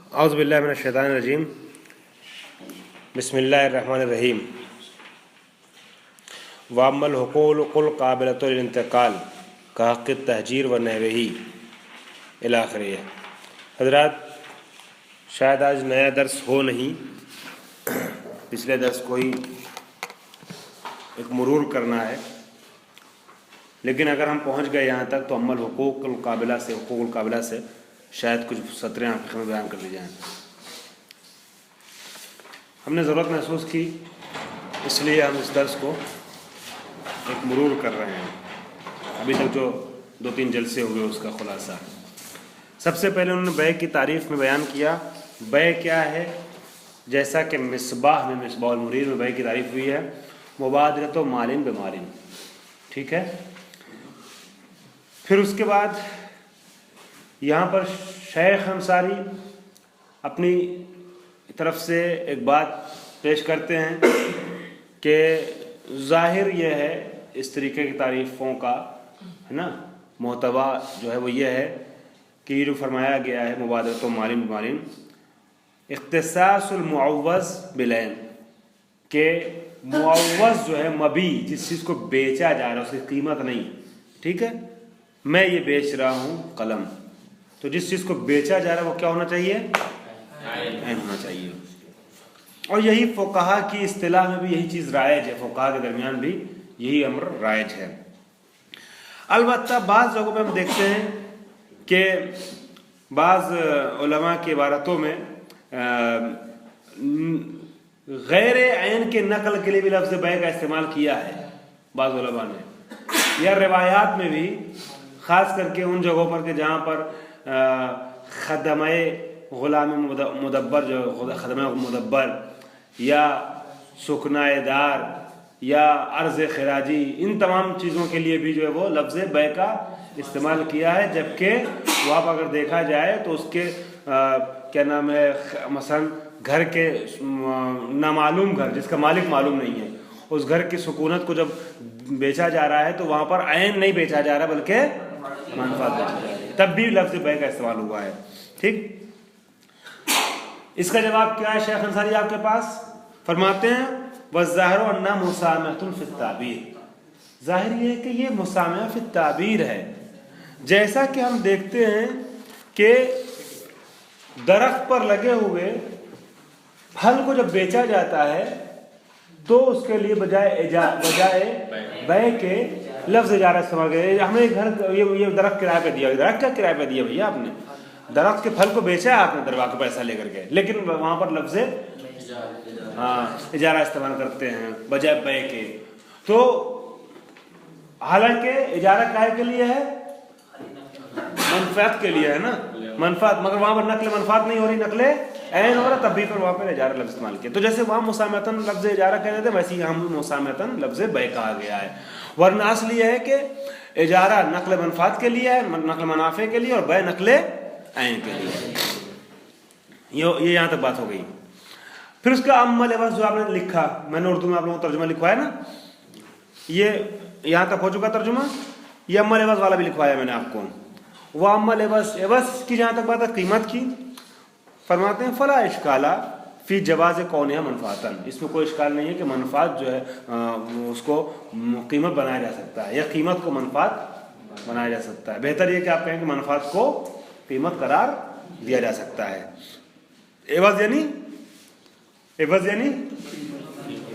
औज़ुबिल्लाहि मिनश्शैतानिर्रजीम बिस्मिल्लाहिर्रहमानिर्रहीम वाम्मल हुकूकुल काबिलतुल इंतकाल का हक़्क़ तहजीर व नहवही इला आखिरिह। हज़रात, शायद आज नया दर्स हो नहीं, पिछले दर्स को ही एक मुरूर करना है, लेकिन अगर हम पहुँच गए यहाँ तक तो अम्मल हुकूकुल काबिला से शायद कुछ सत्रें आपके सामने बयान कर दी जाएँ। हमने ज़रूरत महसूस की, इसलिए हम इस दर्स को एक मुरूर कर रहे हैं। अभी तक जो 2-3 जलसे हुए उसका खुलासा। सबसे पहले उन्होंने बै की तारीफ़ में बयान किया। बै क्या है? जैसा कि मिसबाह में, मिसबाहुल मुनीर में बै की तारीफ़ हुई है, मुबादरतो मालिन बेमालिन। ठीक है। फिर उसके बाद यहाँ पर शेख अंसारी अपनी तरफ से एक बात पेश करते हैं कि ज़ाहिर यह है इस तरीके की तारीफ़ों का, है ना, मोहतवा जो है वो ये है कि जो फरमाया गया है मुबादरतो मालिन बेमालिन, इख्तिसासुल मुअव्वज़ बिलैन, के मुअव्वज़ जो है मबी, जिस चीज़ को बेचा जा रहा है उसकी कीमत नहीं। ठीक है। मैं ये बेच रहा हूँ कलम, तो जिस चीज़ को बेचा जा रहा है वो क्या होना चाहिए? ऐन होना चाहिए। और यही फ़ुक़हा की इस्तिलाह में भी यही चीज़ राइज है, फ़ुक़हा के दरमियान भी यही अम्र राइज है। अलबत्ता बाज़ जगहों पे हम देखते हैं कि बाज़ उलमा की इबारतों में गैर ऐन के नकल के लिए भी लफ्ज़ बै का इस्तेमाल किया है बाज़ उलमा ने, या रिवायात में भी, ख़ास करके उन जगहों पर कि जहाँ पर खदमे ग़ुलाम मुदब्बर, जो खदमे मुदब्बर या सुकनाएदार या अर्ज़ खराजी, इन तमाम चीज़ों के लिए भी जो है वो लफ्ज़ बै का इस्तेमाल किया है। जबकि वहाँ पर अगर देखा जाए तो उसके क्या नाम है, मसलन घर के नामालूम घर जिसका मालिक मालूम नहीं है, उस घर की सुकूनत को जब बेचा जा रहा है तो वहाँ पर ऐन नहीं बेचा जा रहा बल्कि मनफात बेचा जा रहा है, तब भी लफ्ज़ बै का इस्तेमाल हुआ है। ठीक। इसका जवाब क्या है? शेख अंसारी आपके पास फरमाते हैं वज़्ज़ाहिरु अन्ना मुसामहतुन फ़ी ताबीर, जाहिर ये है कि ये मुसामह फ़ी ताबीर है। जैसा कि हम देखते हैं कि दरख्त पर लगे हुए फल को जब बेचा जाता है तो उसके लिए बजाय बै के लफ्ज़ इजारा इस्तेमाल किया। हमने घर ये दरख्त किराए पे दिया, दरख्त क्या किराए पे दिया भैया? आपने दरख्त के फल को बेचा है आपने दरवा का पैसा लेकर के, लेकिन वहाँ पर लफ्ज़ इजारा इस्तेमाल करते हैं बजाय बै के। तो हालांकि इजारा काहे के लिए है? मनफात के लिए है ना, मनफात। मगर वहाँ पर नकल मनफात नहीं हो रही, नकले ऐन हो रहा, तब भी पर वहाँ पर इजारा लफ्ज़ इस्तेमाल किया। तो जैसे वहाँ मुसामतन लफ्ज़ इजारा कह रहे थे, वैसे ही यहाँ मुसामतन लफ्ज़ बै कहा गया है। वरना असल ये है कि इजारा नकल मनफात के लिए है, नकल मुनाफे के लिए, और बै नकल ऐन के लिए। ये यहाँ तक बात हो गई। फिर उसका अम्मल एवज़ जो आपने लिखा, मैंने उर्दू में आप लोगों को तर्जुमा लिखवाया ना, ये यहाँ तक हो चुका तर्जुमा। ये अम्मल एवज़ वाला भी लिखवाया मैंने आपको। वह अम्मल एवज़ की जहाँ तक बात है कीमत की, फरमाते हैं फ़ला इश्काला फ़ी जवाज़ कौनिहा मनफ़ातन, इसमें कोई इश्काल नहीं है कि मनफ़ात जो है उसको कीमत बनाया जा सकता है, या कीमत को मनफ़ात बनाया जा सकता है। बेहतर ये कि आप कहें कि मनफ़ात को कीमत करार दिया जा सकता है। एवज़ यानी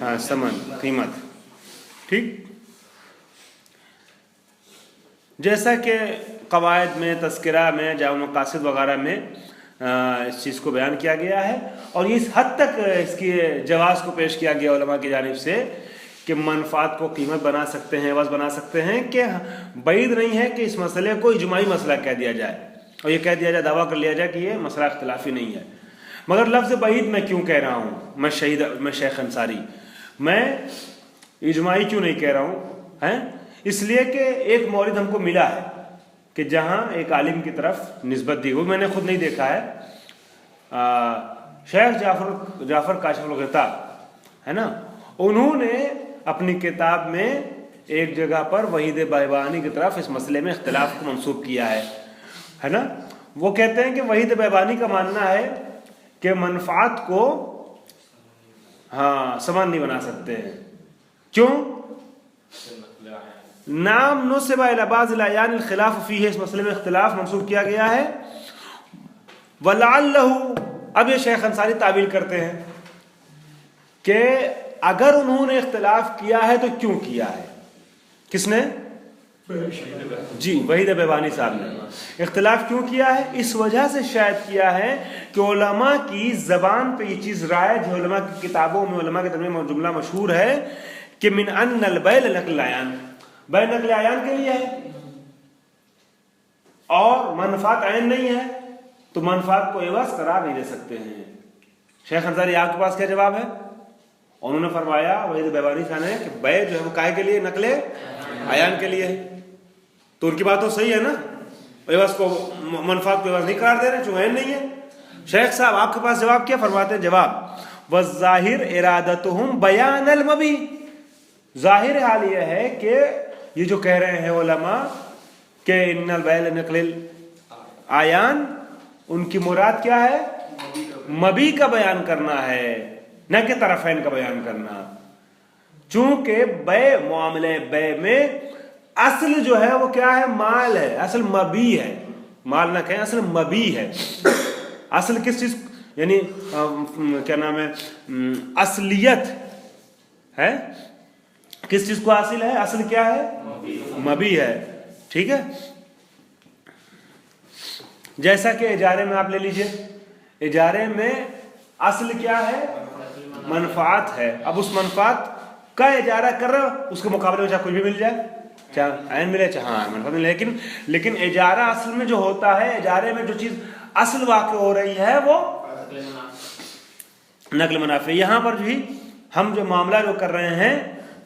हाँ, समन, कीमत। ठीक। जैसा कि क़वायद में, तज़किरा में, जाम मक़ासिद वगैरह में इस चीज़ को बयान किया गया है, और इस हद तक इसकी जवाज़ को पेश किया गया उलमा की जानिब से कि मनफ़ात को कीमत बना सकते हैं, एवज़ बना सकते हैं, कि बैद नहीं है कि इस मसले को इजमाई मसला कह दिया जाए और ये कह दिया जाए, दावा कर लिया जाए कि ये मसला इख्तिलाफ़ी नहीं है। मगर लफ्ज़ बैद मैं क्यों कह रहा हूँ? मैं शेख अंसारी, मैं इजमाई क्यों नहीं कह रहा हूँ? हैं इसलिए कि एक मौलिद हमको मिला है कि जहाँ एक आलिम की तरफ निस्बत दी हुई, मैंने खुद नहीं देखा है, शेख जाफ़र काशिफ़ुल ग़िता है ना, उन्होंने अपनी किताब में एक जगह पर वहीद बैबानी की तरफ इस मसले में इख्तिलाफ़ को मंसूब किया है ना। वो कहते हैं कि वहीद बैबानी का मानना है कि मनफात को हाँ समान नहीं बना सकते हैं। क्यों? नाम नुस्बा इला बाज़िल अयान खिलाफ फीह, इस मसले में इख्तिलाफ मंसूब किया गया है। वलअल्लहु, अब ये शेख अंसारी ताबील करते हैं कि अगर उन्होंने इख्तिलाफ किया है तो क्यों किया है। किसने? जी वहीद बेबानी साहब ने इख्तिलाफ क्यों किया है? इस वजह से शायद किया है कि उलमा की ज़बान पे ये चीज़ राइज है, उलमा की किताबों में, उलमा के दरमियान जुमला मशहूर है कि मिन अन्नल बैल नक़ल अयान, बैल नक़ल अयान के लिए है और मनफात अयन नहीं है, तो मनफात को एवज करार नहीं दे सकते हैं। शेख अंसारी आपके पास क्या जवाब है? उन्होंने फरमाया वहीद बेबानी साहब ने कि बै जो है वो काहे के लिए? नक़ले अयान के लिए। तो उनकी बात तो सही है ना, एवज को मनफात को एवज नहीं करार दे रहे, जो अयन नहीं है। शेख साहब आपके पास जवाब क्या फरमाते हैं? जवाब वज़ाहिर इरादतुहुम बयानल मबी, जाहिर हाल यह है कि ये जो कह रहे हैं उलमा के इन्नल बैल नक़लिल आयान, उनकी मुराद क्या है? मबी का बयान करना है, न कि तरफ़ैन का बयान करना। चूंकि बै मामले बै में असल जो है वो क्या है? माल है, असल मबी है, माल ना कहें, असल मबी है। असल किस चीज, यानी क्या नाम है, असलियत है, किस चीज को हासिल है? असल क्या है? मबी है। ठीक है, जैसा कि इजारे में आप ले लीजिए, इजारे में असल क्या है? मनफात है। अब उस मनफात का इजारा कर रहे हो, उसके मुकाबले में चाहे कुछ भी मिल जाए, चाहे ऐन मिले चाहे हाँ मनफात मिले, लेकिन इजारा असल में जो होता है, इजारे में जो चीज असल वाक़ हो रही है वो नक़ल मुनाफ़े। यहां पर भी हम जो मामला जो कर रहे हैं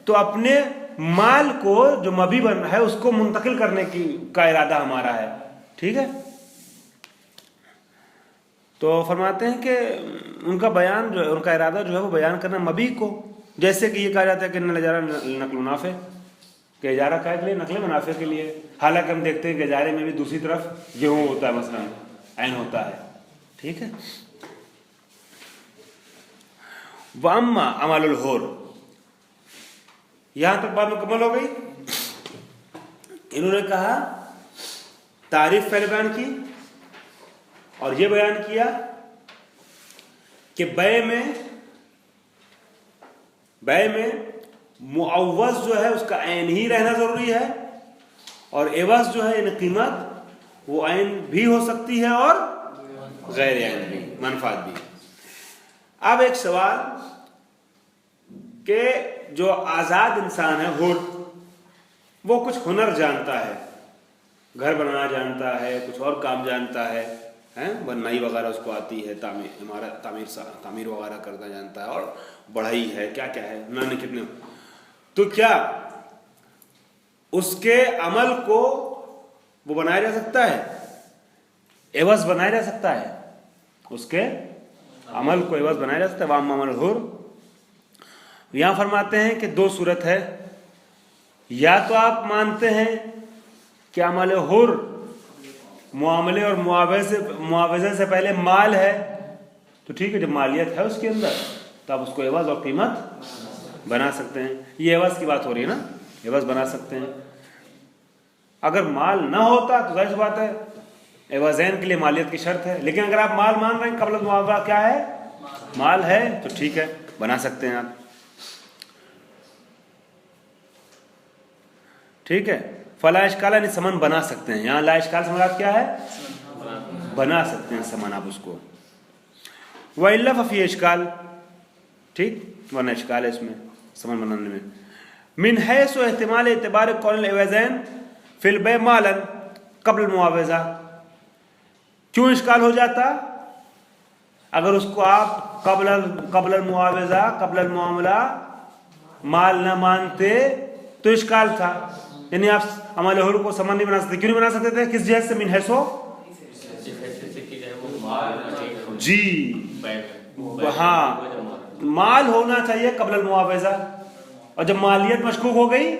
तो अपने माल को जो मबी बन रहा है उसको मुंतकिल करने की का इरादा हमारा है। ठीक है, तो फरमाते हैं कि उनका बयान जो है, उनका इरादा जो है वो बयान करना मबी को, जैसे कि ये कहा जाता है कि नजारा नक़ल मुनाफ़े, कि इजारा क्या के लिए? नक़ल मुनाफ़े के लिए। हालांकि हम देखते हैं कि इजारे में भी दूसरी तरफ गेहूँ होता है, मसलन ऐन होता है। ठीक है, वअम्मा अमलुल हुर, यहां तक बात मुकम्मल हो गई। इन्होंने कहा तारीफ पहले बयान की और यह बयान किया कि बै में मुअव्वज़ जो है उसका ऐन ही रहना जरूरी है, और एवज जो है यानी कीमत वो ऐन भी हो सकती है और गैर ऐन भी, मनफात भी। अब एक सवाल कि जो आजाद इंसान है, हुर, वो कुछ हुनर जानता है, घर बनाना जानता है, कुछ और काम जानता है, बननाई वगैरह उसको आती है, तामीर वगैरह करना जानता है, और बढ़ाई है, क्या क्या है, ना कितने, तो क्या उसके अमल को वो बनाया जा सकता है? एवज बनाया जा सकता है? उसके अमल को एवज बनाया जा सकता है? वाम अमल हुर, यहां फरमाते हैं कि दो सूरत है। या तो आप मानते हैं कि अमल हुर मुआमले और मुआवजे से पहले माल है, तो ठीक है, जब मालियत है उसके अंदर तो आप उसको एवज और कीमत बना सकते हैं। ये एवज की बात हो रही है ना, एवज बना सकते हैं। अगर माल ना होता तो जाहिर सी बात है एवज़ैन के लिए मालियत की शर्त है, लेकिन अगर आप माल मान रहे हैं, कबल मुआवजा क्या है? माल है, तो ठीक है, बना सकते हैं आप। ठीक है, फला इश्काल यानी समन बना सकते हैं। यहाँ ला इश्काल से मुराद क्या है? बना सकते हैं समन आप उसको। व इल्ला फफी इश्काल, ठीक, वरना इश्काल है इसमें समन बनाने में। मिन हैसु इहतिमाल एतबार कौल एवज़ैन फिल बै मालन कबल मुआवजा, क्यों इश्काल हो जाता? अगर उसको आप कबल मुआवजा कबल मुआमला माल न मानते तो इश्काल था, यानी आप अमल हुर को समन नहीं बना सकते। क्यों नहीं बना सकते थे? किस जहत से? मिन हैसो, जी हाँ, माल होना चाहिए कबल मुआवजा, और जब मालियत मशकूक हो गई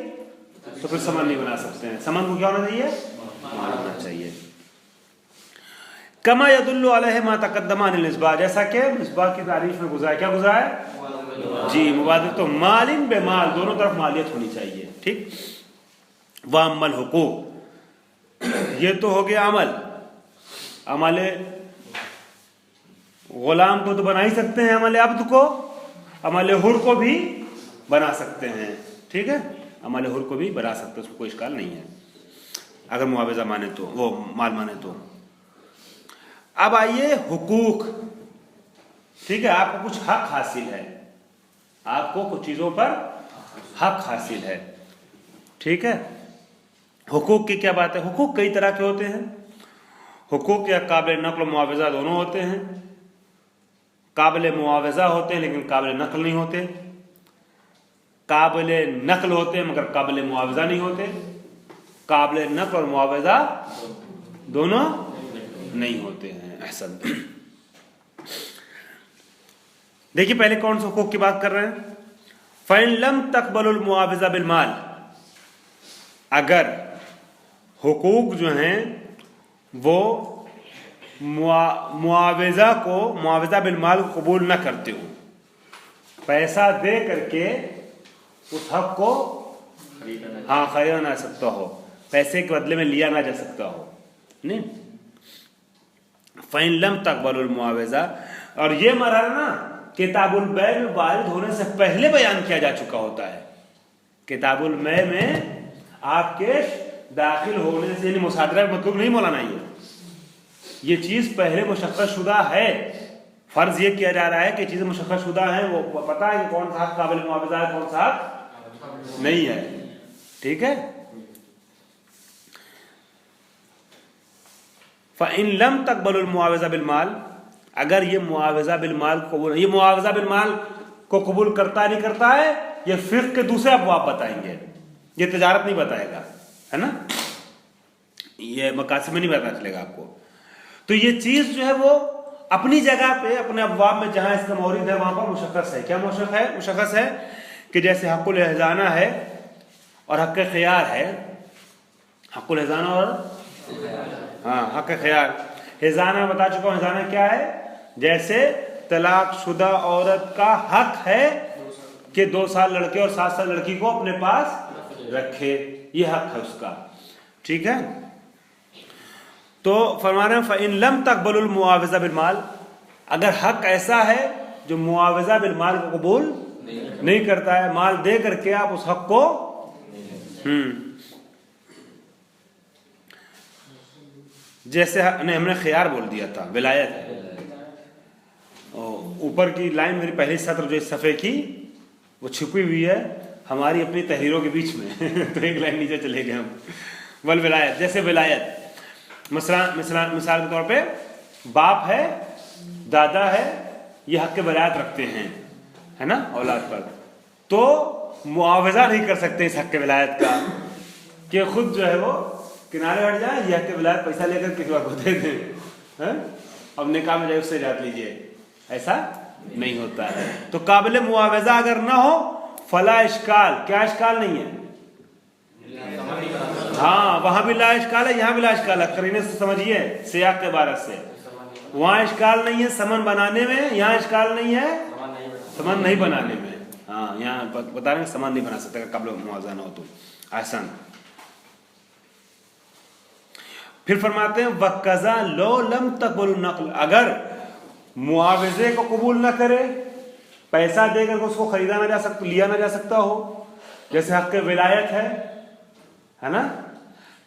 तो फिर समन नहीं बना सकते हैं। समन को क्या होना चाहिए? माल होना चाहिए। कमा यदुल्लु अलैहि मा तक़द्दम अनिल मिसबाह, जैसा कि मिसबाह की तारीफ में गुजरा है। क्या गुजरा है जी, मुबादल। तो मालिन बे माल, दोनों तरफ मालियत होनी चाहिए। ठीक। व अम्मल हुकूक, ये तो हो गया अमल। अमल गुलाम को तो बना ही सकते हैं, अमल अब्द को, अमल हुर को भी बना सकते हैं। ठीक है, अमल हुर को भी बना सकते हैं, उसमें कोई इश्काल नहीं है अगर मुआवजा माने तो, वो माल माने तो। अब आइए हुकूक। ठीक है, आपको कुछ हक हासिल है, आपको कुछ चीज़ों पर हक हासिल है। ठीक है, हुकूक की क्या बात है? हुकूक कई तरह के होते हैं। हुकूक या काबिल नकल मुआवजा दोनों होते हैं। काबिल मुआवजा होते हैं लेकिन काबिल नकल नहीं होते, काबिल नकल होते हैं मगर काबिल मुआवजा नहीं होते, काबिल नकल और मुआवजा दोनों नहीं होते हैं। अहसन। देखिए पहले कौन से हुकूक की बात कर रहे हैं। फ़इन लम तक़बलुल मुआवजा बिल माल, अगर हुकूक जो हैं वो मुआवजा को, मुआवजा बिल माल को कबूल न करते हो, पैसा दे करके उस हक को खरीदा ना सकता हो, पैसे के बदले में लिया ना जा सकता हो, नहीं। फ़इन लम तक़बलुल मुआवजा, और ये मरहला ना किताबुल बै में वारिद होने से पहले बयान किया जा चुका होता है। किताबुल बै में आपके दाखिल होने से, यानी मुसादरा मतलब नहीं मौलाना, ये चीज़ पहले मुशक्कत शुदा है। फर्ज ये किया जा रहा है कि चीज़ें मुशक्कत शुदा हैं, वो पता है कि कौन सा हक काबिल मुआवजा है, कौन सा हक नहीं है। ठीक है। फ़इन लम तक़बलुल मुआवजा बिल माल, अगर ये मुआवजा बिल माल को, ये मुआवजा बिल माल को कबूल करता नहीं करता है, ये फ़िक़्ह के दूसरे अबवाब बताएंगे, ये तिजारत नहीं बताएगा, है ना, ये मकासद में नहीं पता चलेगा आपको। तो ये चीज़ जो है वो अपनी जगह पे, अपने अबवाब में जहां इसका मौरिद है वहां पर मुशख्खस है। क्या मुशख्खस है कि जैसे हक़ुल हिज़ाना है और हक़ ख़ियार है। हक़ुल हिज़ाना और हक़ ख़ियार। हिज़ाना बता चुका हूँ, हिज़ाना क्या है? जैसे तलाक शुदा औरत का हक है कि 2 साल लड़के और 7 साल लड़की को अपने पास रखे, ये हक है उसका। ठीक है। तो फरमा रहे हैं फ़इन लम तक़बलुल मुआवजा बिल माल, अगर हक ऐसा है जो मुआवजा बिल माल को कबूल नहीं करता है, माल दे करके आप उस हक को जैसे हमने ख़ियार बोल दिया था, विलायत है। ऊपर की लाइन मेरी पहली सत्र जो इस सफ़े की वो छुपी हुई है हमारी अपनी तहरीरों के बीच में तो एक लाइन नीचे चले गए हम। वल विलायत, जैसे विलायत मिसाल के तौर पे बाप है, दादा है, ये हक के वलायत रखते हैं, है ना, औलाद पर, तो मुआवजा नहीं कर सकते इस हक के वलायत का कि खुद जो है वो किनारे हट जाए, ये हक के वलायत पैसा लेकर किसी और को दे दें, अब निकाह में जाए उससे जात लीजिए, ऐसा नहीं होता है। तो काबिल मुआवजा अगर ना हो फला इश्काल, क्या इश्काल नहीं है? हाँ, वहां भी ला इश्काल है, यहाँ भी ला इश्काल है। करीने से समझिए, सियाक के बारे से, वहां इश्काल नहीं है समन बनाने में, यहाँ इश्काल नहीं है समन नहीं बनाने में। हाँ, यहाँ बता रहे हैं समन नहीं बना सकते काबिल मुआवजा ना हो तो। आसान। फिर फरमाते हैं वक़ज़ा लो लम तक़बलु नक़ल, अगर मुआवजे को कबूल ना करे, पैसा देकर उसको खरीदा ना जा सकता, लिया ना जा सकता हो, जैसे हक़ विलायत है ना,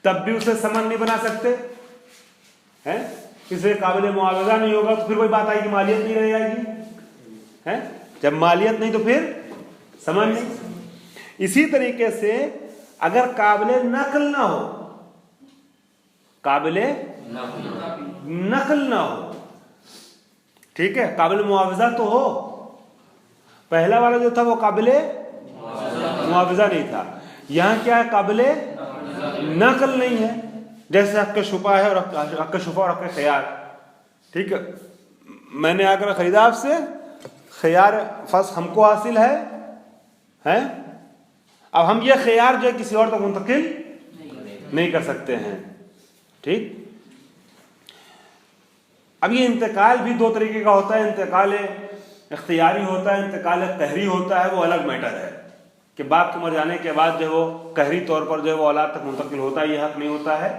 तब भी उसे समन नहीं बना सकते हैं, इसे काबिल मुआवजा नहीं होगा तो फिर वही बात आएगी, मालियत नहीं रह जाएगी, है, जब मालियत नहीं तो फिर समन नहीं। इसी तरीके से अगर काबिल नकल ना हो, काबिल नकल ना हो, ठीक है, काबिल मुआवजा तो हो, पहला वाला जो था वो काबिल मुआवजा नहीं था, यहां क्या है, काबिल नकल नहीं है, जैसे हक़ शुफा है और हक़ शुफा और हक़ ख़ियार। ठीक है, मैंने आकर खरीदा आपसे, ख़ियार फर्स्ट हमको हासिल है, अब हम ये ख़ियार जो है किसी और तक मुंतकिल नहीं कर सकते हैं। ठीक, अब ये इंतकाल भी दो तरीके का होता है, इंतकाल इख्तियारी होता है, इंतकाल कहरी होता है। वो अलग मैटर है कि बाप के मर जाने के बाद जो वो कहरी तौर पर जो है वो औलाद तक मुंतकिल होता है, ये हक नहीं होता है।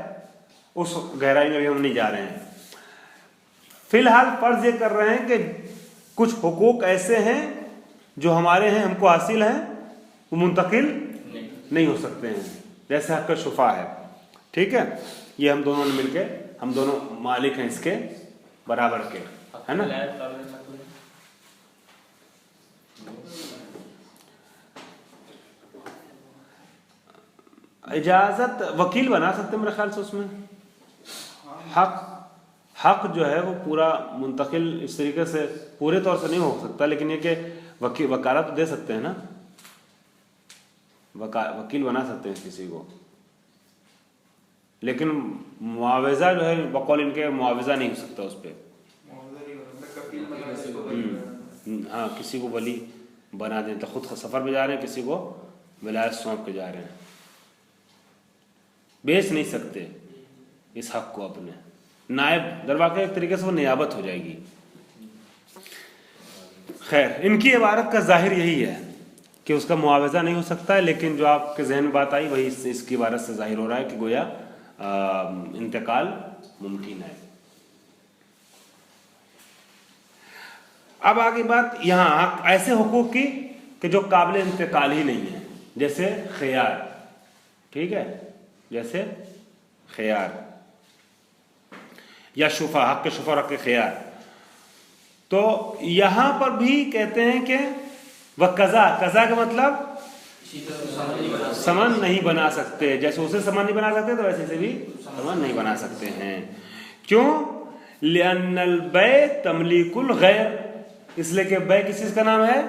उस गहराई में भी हम नहीं जा रहे हैं। फिलहाल फर्ज ये कर रहे हैं कि कुछ हुकूक ऐसे हैं जो हमारे हैं, हमको हासिल हैं, वो मुंतकिल नहीं हो सकते हैं, जैसे हक शुफा है। ठीक है, ये हम दोनों ने मिलके, हम दोनों मालिक हैं इसके बराबर के, है ना। इजाजत वकील बना सकते हैं मेरे ख्याल से उसमें। हक जो है वो पूरा मुंतकिल इस तरीके से पूरे तौर से नहीं हो सकता, लेकिन ये कि वकालत तो दे सकते हैं ना, वकील बना सकते हैं किसी को, लेकिन मुआवजा जो है बकौल इनके मुआवजा नहीं हो सकता उस पर। हाँ, किसी को वली बना दें तो खुद सफ़र पे जा रहे हैं, किसी को विलायत सौंप के जा रहे हैं, बेच नहीं सकते इस हक को अपने। नायब दरवाक़े एक तरीके से वो नियाबत हो जाएगी। खैर, इनकी इबारत का जाहिर यही है कि उसका मुआवजा नहीं हो सकता है, लेकिन जो आपके जहन में बात आई वही इसकी इबारत से जाहिर हो रहा है कि गोया इंतकाल मुमकिन है। अब आगे बात यहाँ ऐसे हुकूक की कि जो काबिल इंतकाल ही नहीं है, जैसे खियार। ठीक है, जैसे खियार या शुफा, हक शुफा, हक खियार। तो यहां पर भी कहते हैं कि वह कज़ा का मतलब समान नहीं बना सकते, जैसे उसे समान नहीं बना सकते तो वैसे से भी समान नहीं बना सकते हैं। क्यों? लिअन्नल बै तमलीकुल गैर, इसलिए कि बै किस चीज का नाम है?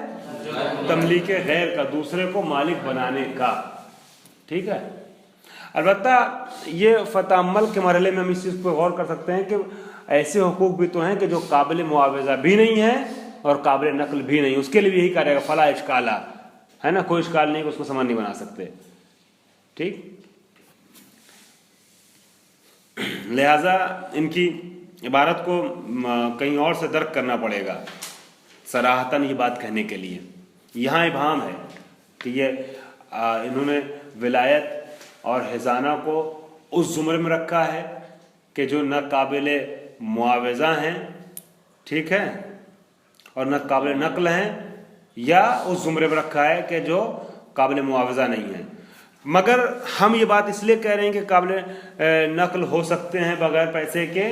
तमलीक गैर का, दूसरे को मालिक बनाने का। ठीक है, अलबत्ता ये फ़ताअम्मल के मरहले में हम इस चीज़ पर गौर कर सकते हैं कि ऐसे हुकूक भी तो हैं कि जो काबिल मुआवजा भी नहीं है और काबिल नकल भी नहीं, उसके लिए भी यही करेगा फला इश्काला, है ना, कोई इश्काल नहीं कि उसको समान नहीं बना सकते। ठीक, लिहाजा इनकी इबारत को कहीं और से दर्क करना पड़ेगा सराहतन ये बात कहने के लिए। यहाँ इबाम है कि ये इन्होंने विलायत और हिजाना को उस जुमरे में रखा है कि जो न काबिल मुआवजा हैं, ठीक है, और न काबिल नकल हैं, या उस जुमरे में रखा है कि जो काबिल मुआवजा नहीं है। मगर हम ये बात इसलिए कह रहे हैं कि काबिल नकल हो सकते हैं बगैर पैसे के,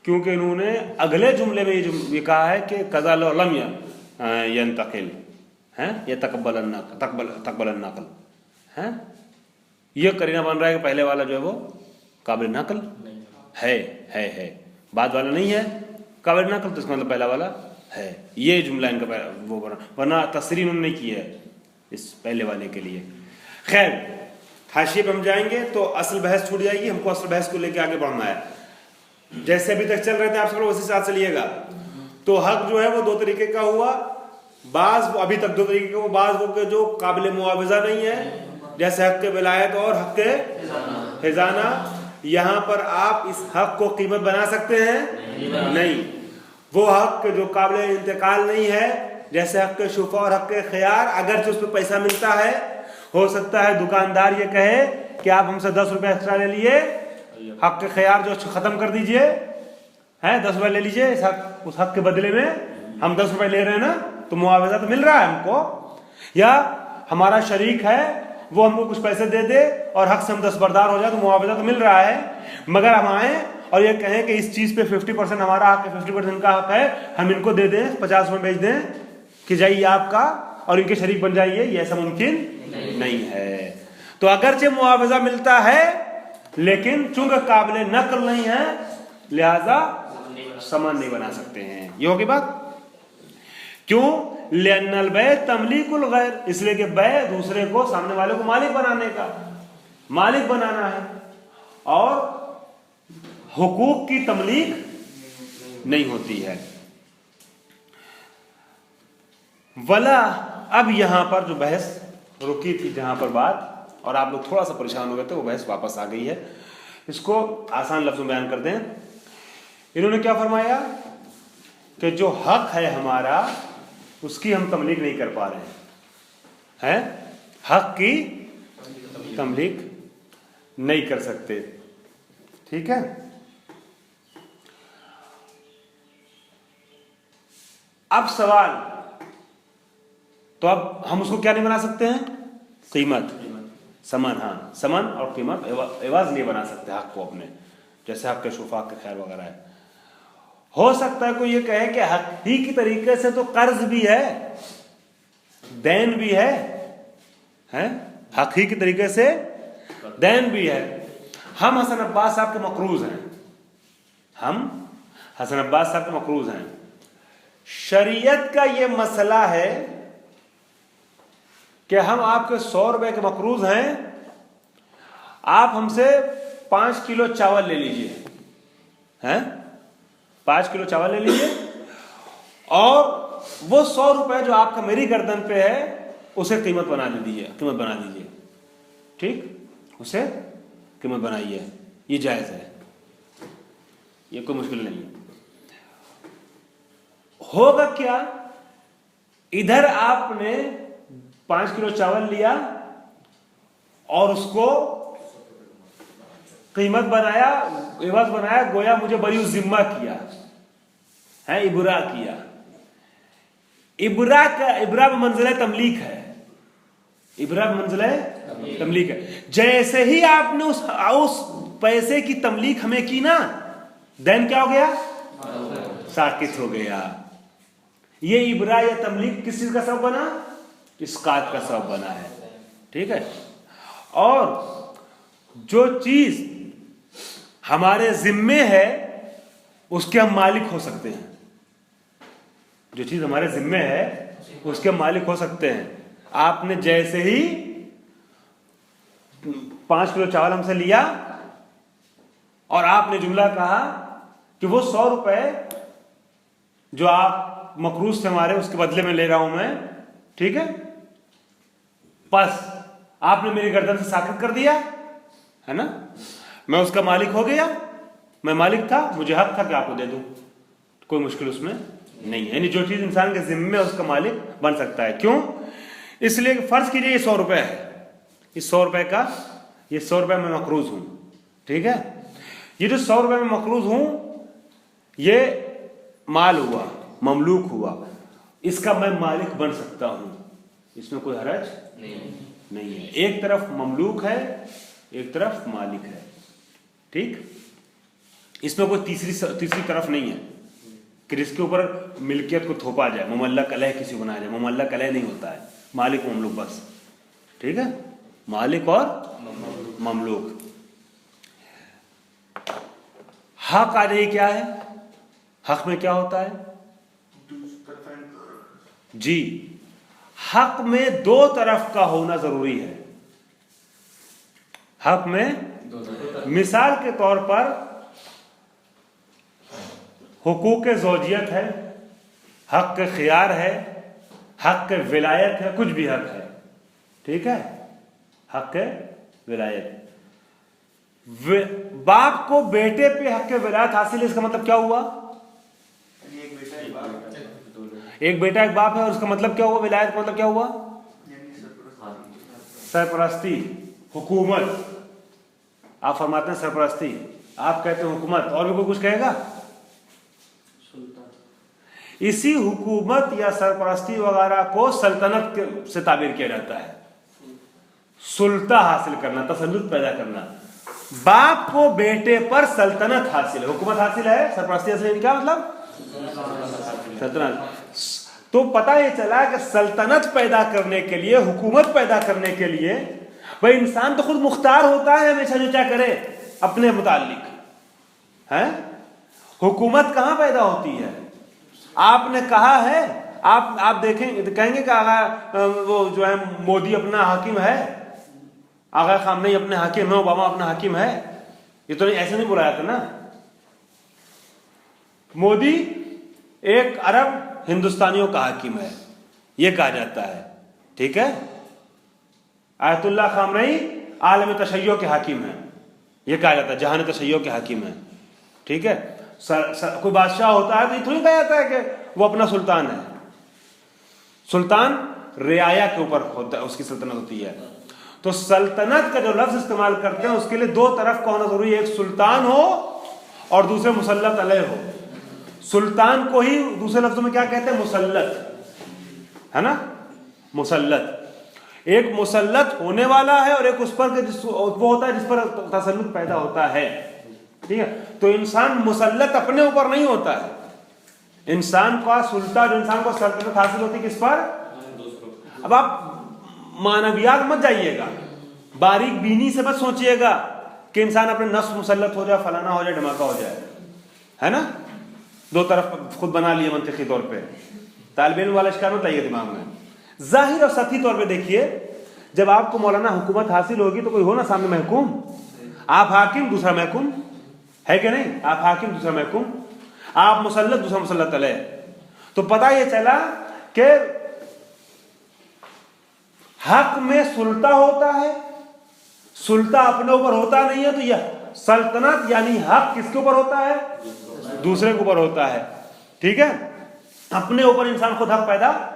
क्योंकि इन्होंने अगले जुमले में ये कहा है कि कज़ा लम यंतकिल है या तकब्बल नकल है। ये करीना बन रहा है कि पहले वाला जो है वो काबिल नकल है, बाद वाला नहीं है काबिल नकल, तो इसका मतलब पहला वाला है। ये जुमला इनका वो बना, वरना तस्रीह उन्होंने की है इस पहले वाले के लिए। खैर, हाशिए पे हम जाएंगे तो असल बहस छूट जाएगी, हमको असल बहस को लेकर आगे बढ़ना है। जैसे अभी तक चल रहे थे आप सब लोग उसी साथ चलिएगा। तो हक जो है वो दो तरीके का हुआ, बाज अभी तक दो तरीके का, बाज वो के जो काबिल मुआवजा नहीं है, जैसे हक के विलायत और हक के हिजाना। यहाँ पर आप इस हक को कीमत बना सकते हैं? नहीं। वो हक जो काबिल इंतकाल नहीं है, जैसे हक के शुफा और हक के खियार, अगर उस पर पैसा मिलता है, हो सकता है दुकानदार ये कहे कि आप हमसे 10 रुपए एक्स्ट्रा ले लिए, हक के खियार जो खत्म कर दीजिए, है 10 रुपए ले लीजिए, उस हक के बदले में हम 10 रुपए ले रहे हैं ना, तो मुआवजा तो मिल रहा है हमको। या हमारा शरीक है, वो हमको कुछ पैसे दे दे और हक से हम दस्तबरदार हो जाए, तो मुआवजा तो मिल रहा है। मगर हम आए और ये कहें कि इस चीज पे 50% हमारा हक है, 50% का हक है, हम इनको दे दें, 50 रुपए बेच दें कि जाइए आपका और इनके शरीक बन जाइए, ये ऐसा मुमकिन नहीं है। तो अगरचे मुआवजा मिलता है, लेकिन चूंकि काबिल नकल नहीं है, लिहाजा समान नहीं बना सकते हैं। ये होगी बात। क्यों? लिअन्नल बै तमलीकुल गैर, इसलिए कि बै दूसरे को, सामने वाले को मालिक बनाना है, और हुकूक की तमलीक नहीं होती है। वला, अब यहां पर जो बहस रुकी थी जहां पर बात, और आप लोग थोड़ा सा परेशान हो गए थे, वो बहस वापस आ गई है। इसको आसान लफ्जों में बयान कर दें इन्होंने क्या फरमाया कि जो हक है हमारा उसकी हम तमलीक नहीं कर पा रहे हैं, हक की तमलीक नहीं कर सकते। ठीक है, अब सवाल, तो अब हम उसको क्या नहीं बना सकते हैं, कीमत, समन, हाँ समन और कीमत एवाज नहीं बना सकते हक को अपने, जैसे हक के शुफा के खैर वगैरह है। हो सकता है कोई ये कहे कि हक ही की तरीके से तो कर्ज भी है, दैन भी है, हैं? हक ही के तरीके से दैन भी है। हम हसन अब्बास साहब के मकरूज हैं, हम हसन अब्बास साहब के मकरूज हैं। शरीयत का ये मसला है कि हम आपके 100 रुपए के मकरूज हैं, आप हमसे 5 किलो चावल ले लीजिए, हैं? 5 किलो चावल ले लीजिए और वो 100 रुपए जो आपका मेरी गर्दन पे है उसे कीमत बना दीजिए, कीमत बना दीजिए। ठीक, उसे कीमत बनाइए, ये जायज है, ये कोई मुश्किल नहीं है। होगा क्या, इधर आपने 5 किलो चावल लिया और उसको कीमत बनाया, एवज बनाया, गोया मुझे बरी जिम्मा किया है, इबरा किया। इबरा मंजिल तमलीक है, इबरा मंजिल तमलीक है। जैसे ही आपने उस पैसे की तमलीक हमें की ना, देन क्या हो गया, साकित हो गया। ये इबरा या तमलीक किस चीज का सबब बना, इसकात का सबब बना है। ठीक है, और जो चीज हमारे जिम्मे है उसके हम मालिक हो सकते हैं, जो चीज हमारे जिम्मे है उसके हम मालिक हो सकते हैं। आपने जैसे ही 5 किलो चावल हमसे लिया और आपने जुमला कहा कि वो 100 रुपए जो आप मकरूज से हमारे उसके बदले में ले रहा हूं मैं, ठीक है, बस आपने मेरी गर्दन से साकित कर दिया है ना, मैं उसका मालिक हो गया, मैं मालिक था, मुझे हक था कि आपको दे दूं, कोई मुश्किल उसमें नहीं है। यानी जो चीज इंसान के जिम्मे है उसका मालिक बन सकता है। क्यों, इसलिए फर्ज कीजिए ये 100 रुपए है, इस 100 रुपए का, ये 100 रुपए में मकरूज हूं, ठीक है, ये जो 100 रुपए में मकरूज हूं ये माल हुआ, ममलूक हुआ, इसका मैं मालिक बन सकता हूं, इसमें कोई हरज नहीं है। एक तरफ ममलूक है, एक तरफ मालिक है। ठीक, इसमें कोई तीसरी तरफ नहीं है कि जिसके ऊपर मिल्कियत को थोपा जाए, मुमल्लक अलह किसी को बनाया जाए, मुमल्लक अलह नहीं होता है, मालिक ममलूक बस। ठीक है, मालिक और ममलूक। हक आ जाइए, क्या है हक में, क्या होता है जी, हक में दो तरफ का होना जरूरी है। हक में मिसाल के तौर पर हुकूक ज़ौजियत है, हक के ख़ियार है, हक के विलायत है, कुछ भी हक है, ठीक है, हक के विलायत। बाप को बेटे पे हक के विलायत हासिल है, इसका मतलब क्या हुआ, एक बेटा एक बाप है, और उसका मतलब क्या हुआ, विलायत का मतलब क्या हुआ, सरपरस्ती, हुकूमत। आप फरमाते हैं सरपरस्ती, आप कहते हैं हुकूमत, और भी कोई कुछ कहेगा। इसी हुकूमत या सरपरस्ती वगैरह को सल्तनत से ताबीर किया जाता है, सुल्ता हासिल करना, तसल्लुत पैदा करना। बाप को बेटे पर सल्तनत हासिल है, हुकूमत हासिल है, सरपरस्ती हासिल है, क्या मतलब सल्तनत। तो पता ये चला कि सल्तनत पैदा करने के लिए, हुकूमत पैदा करने के लिए, भाई इंसान तो खुद मुख्तार होता है हमेशा जो चाहे करे अपने मुतालिक, है। हुकूमत कहां पैदा होती है, आपने कहा है, आप देखें, कहेंगे कि आगा वो जो है मोदी अपना हाकिम है, आगा खामनेई अपने हाकिम है, ओबामा अपना हाकिम है, ये तो ऐसे नहीं बुलाया था ना। मोदी एक अरब हिंदुस्तानियों का हाकिम है, ये कहा जाता है, ठीक है। आयतुल्लाह खामनेई आलम तशय्यो के हाकिम है, ये कहा जाता है, जहान तशय्यो के हाकिम है, ठीक है। कोई बादशाह होता है तो ये थोड़ी कहा जाता है कि वो अपना सुल्तान है। सुल्तान रियाया के ऊपर होता है, उसकी सल्तनत होती है। तो सल्तनत का जो लफ्ज इस्तेमाल करते हैं उसके लिए दो तरफ का होना जरूरी है, एक सुल्तान हो और दूसरे मुसल्लत अलैह हो। सुल्तान को ही दूसरे लफ्जों में क्या कहते हैं? मुसल्लत, है ना, मुसल्लत। एक मुसल्लत होने वाला है और एक उस पर वो होता है जिस पर तसल्लुत पैदा होता है, ठीक है। तो इंसान मुसल्लत अपने ऊपर नहीं होता है, इंसान का सुल्तान, जो इंसान को सल्तनत हासिल होती है किस पर? अब आप मानवियात मत जाइएगा, बारीक बीनी से मत सोचिएगा कि इंसान अपने नफ्स मुसल्लत हो जाए, फलाना हो जाए, धमाका हो जाए, है ना। दो तरफ खुद बना लिए मंतिकी तौर पे, तालिब इल्म वाला शिकार मत लाइए दिमाग में। जाहिर और सतही तौर पे देखिए, जब आपको मौलाना हुकूमत हासिल होगी तो कोई हो ना सामने महकूम, आप हाकिम दूसरा महकूम, है कि नहीं? आप हाकिम दूसरा महकूम, आप मुसल्लत दूसरा मुसल्लत अलैह। तो पता ये चला कि हक में सुल्ता होता है, सुल्ता अपने ऊपर होता नहीं है। तो यह सल्तनत यानी हक किसके ऊपर होता है? दूसरे के ऊपर होता है, ठीक है। अपने ऊपर इंसान खुद हक पैदा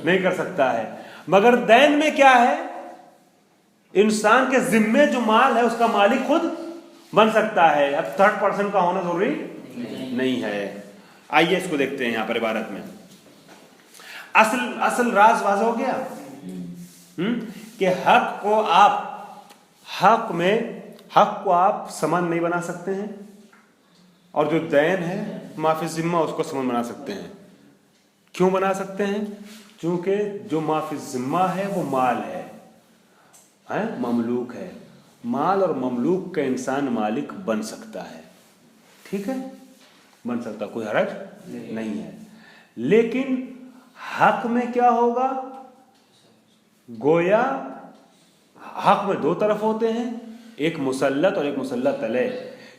नहीं कर सकता है। मगर दैन में क्या है? इंसान के जिम्मे जो माल है उसका मालिक खुद बन सकता है, अब थर्ड पर्सन का होना जरूरी नहीं है। आइए इसको देखते हैं यहां पर इबारत में। असल राज वाज़ हो गया कि हक को आप समान नहीं बना सकते हैं, और जो दैन है माफी जिम्मा उसको समान बना सकते हैं। क्यों बना सकते हैं? क्योंकि जो माफी जिम्मा है वो माल है, ममलूक है। माल और ममलूक का इंसान मालिक बन सकता है, ठीक है, बन सकता, कोई हरज नहीं है। लेकिन हक में क्या होगा? गोया हक में दो तरफ होते हैं, एक मुसल्लत और एक मुसल्लत अलैह।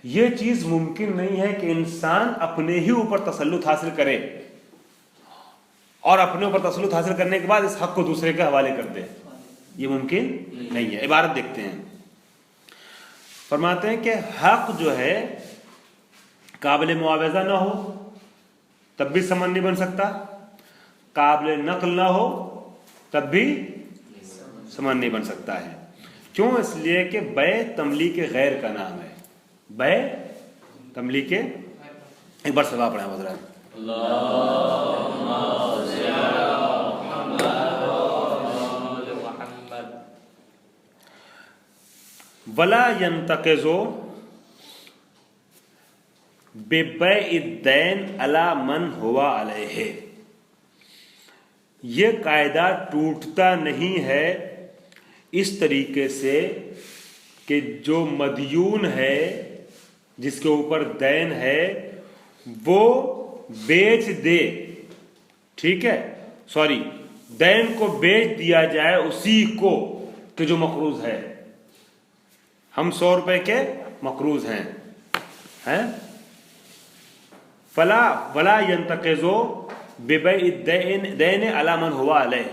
यह चीज मुमकिन नहीं है कि इंसान अपने ही ऊपर तसल्लुत हासिल करे और अपने ऊपर तसल्लुत हासिल करने के बाद इस हक को दूसरे के हवाले कर दे। ये मुमकिन नहीं है। इबारत देखते हैं, फरमाते हैं कि हक जो है काबिल मुआवजा ना हो तब भी समन नहीं बन सकता, काबिल नकल ना हो तब भी समन नहीं बन सकता है। क्यों? इसलिए कि बै तमलीक गैर का नाम है, बै तमलीक। एक बार सवाब पढ़े हज़रात। वला यंतक़िज़ु बिबैइद्दैन अला मन हुवा अलैहि। ये कायदा टूटता नहीं है इस तरीके से कि जो मदयून है, जिसके ऊपर दैन है, वो बेच दे, ठीक है, सॉरी, दैन को बेच दिया जाए उसी को कि जो मकरूज है। हम 100 रुपए के मकरूज हैं, फला वला यंतक़िज़ु बिबैइद्दैन अला मन हुवा अलैह।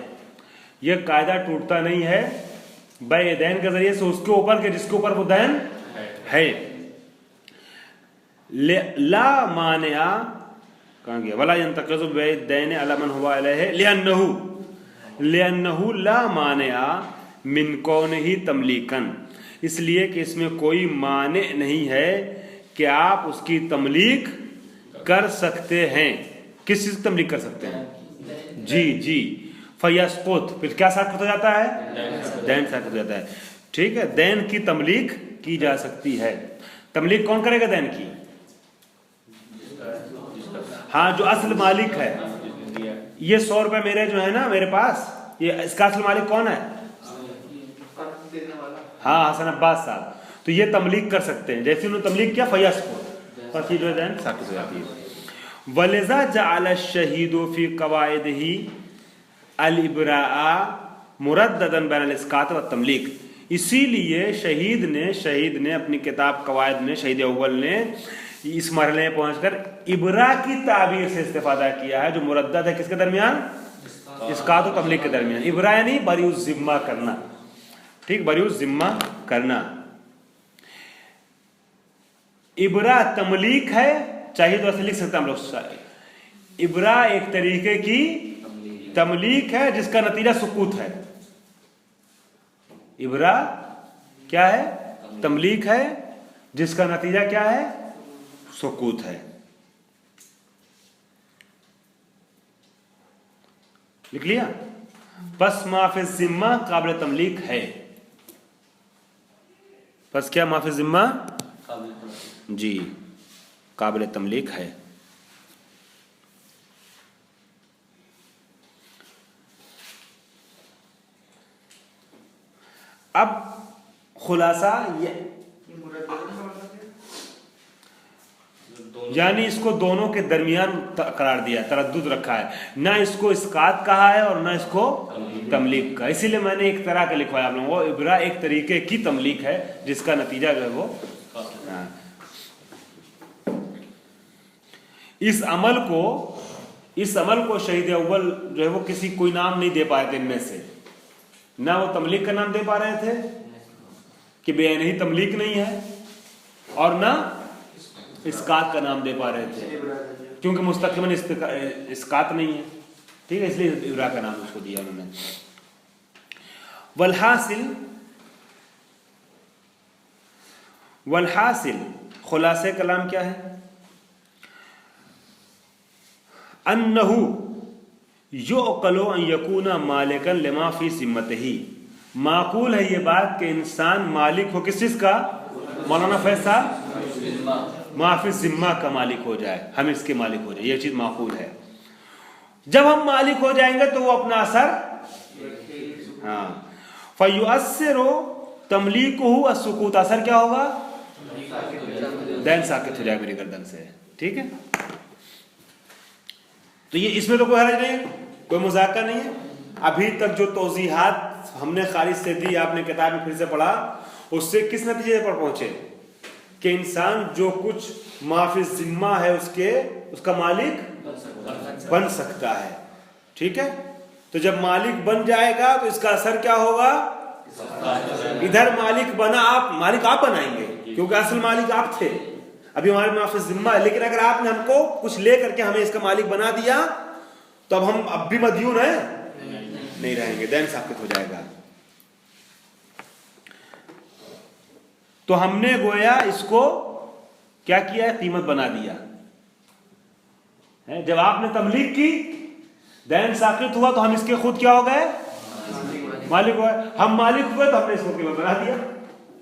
यह कायदा टूटता नहीं है बै दैन के जरिए से उसके ऊपर के जिसके ऊपर वो दैन है। ला मानिया कहां गया? वला यंतक़िज़ु बिबैइद्दैन अला मन हुवा अलैह लिअन्नहु ला मानिया मिन कौनिही तमलीकन। इसलिए कि इसमें कोई माने नहीं है कि आप उसकी तमलीक कर सकते हैं। किस चीज की तमलीक कर सकते हैं? जी फयस्कुत, फिर क्या साबित हो जाता है? दैन साबित हो जाता है, ठीक है। दैन की तमलीक की जा सकती है। तमलीक कौन करेगा दैन की? हाँ, जो असल मालिक है। ये 100 रुपए मेरे जो है ना मेरे पास, ये इसका असल मालिक कौन है? हाँ, हसन अब्बास साहब। तो ये तमलीक कर सकते हैं। जैसे उन्होंने तमलीक किया फयस्कुत, तो जो दैन साबित हो जाती है। वलिज़ा जअल शहीदु फी कवाइदिही अल-इब्राआ मुरद्ददन बैन अल-इस्कात व तमलीक। इसीलिए शहीद ने अपनी किताब कवायद में, शहीद अव्वल ने इस मरहले में पहुंचकर इब्रा की ताबीर से इस्तेफादा किया है, जो मुरद्दद है किसके दरमियान? इस्कात व तमलीक के दरमियान। इब्रा यानी बरीउज़ ज़िम्मा करना, ठीक, बरीउज़ ज़िम्मा करना। इब्रा तमलीक है चाहिए तो ऐसे लिख सकते हैं हम लोग, इब्रा एक तरीके की तमलीक है जिसका नतीजा सुकूत है। इब्रा क्या है? तमलीक है जिसका नतीजा क्या है? सुकूत है। लिख लिया? बस माफिज जिम्मा काबिल तमलीक है। बस क्या माफिज जिम्मा जी काबिल तमलीक है। अब खुलासा यानी इसको दोनों के दरमियान करार दिया, तरद्दुद रखा है, ना इसको इस्कात कहा है और ना इसको तमलीक का। इसीलिए मैंने एक तरह का लिखवाया आप लोगों को, इब्रा एक तरीके की तमलीक है जिसका नतीजा जो है वो इस अमल को शहीद अव्वल जो है वो किसी कोई नाम नहीं दे पाए थे इनमें से, ना वो तमलीक का नाम दे पा रहे थे कि बेअन ही तमलीक नहीं है, और ना इस्कात का नाम दे पा रहे थे क्योंकि मुस्तक़िलन इस्कात नहीं है। ठीक है, इसलिए इब्रा का नाम उसको दिया उन्होंने। वलहासिल खुलासे कलाम क्या है? अन्नहु युअक़लु अन यकूना मालिकन लिमा फी ज़िम्मतिही। माकूल है ये बात कि इंसान मालिक हो किस चीज का? मौलाना फैज साहब, माफी जिम्मा का मालिक हो जाए, हम इसके मालिक हो जाए, ये चीज माकूल है। जब हम मालिक हो जाएंगे तो वो अपना असर फयुअस्सिरु तमलीकुहु अस्सुकूत, असर क्या होगा? दैन साकित हो जाएगा मेरी गर्दन से। ठीक है, तो ये इसमें तो कोई हर्ज नहीं, कोई मुज़ाका नहीं है। अभी तक जो तौज़ीहात हमने खारिज से दी, आपने किताब में फिर से पढ़ा, उससे किस नतीजे पर पहुंचे कि इंसान जो कुछ माफी जिम्मा है उसका मालिक बन सकता है। ठीक है, तो जब मालिक बन जाएगा तो इसका असर क्या होगा? इधर मालिक बना, मालिक आप बनाएंगे क्योंकि असल मालिक आप थे, अभी हमारे माफी जिम्मा है, लेकिन अगर आपने हमको कुछ ले करके हमें इसका मालिक बना दिया तो अब हम अब भी मदयून है नहीं रहेंगे, दैन साबित हो जाएगा। तो हमने गोया इसको क्या किया है? कीमत बना दिया है। जब आपने तमलीक की, दैन साकित हुआ, तो हम इसके खुद क्या हो गए? मालिक हो गए। हम मालिक हुए तो हमने इसको कीमत बना दिया,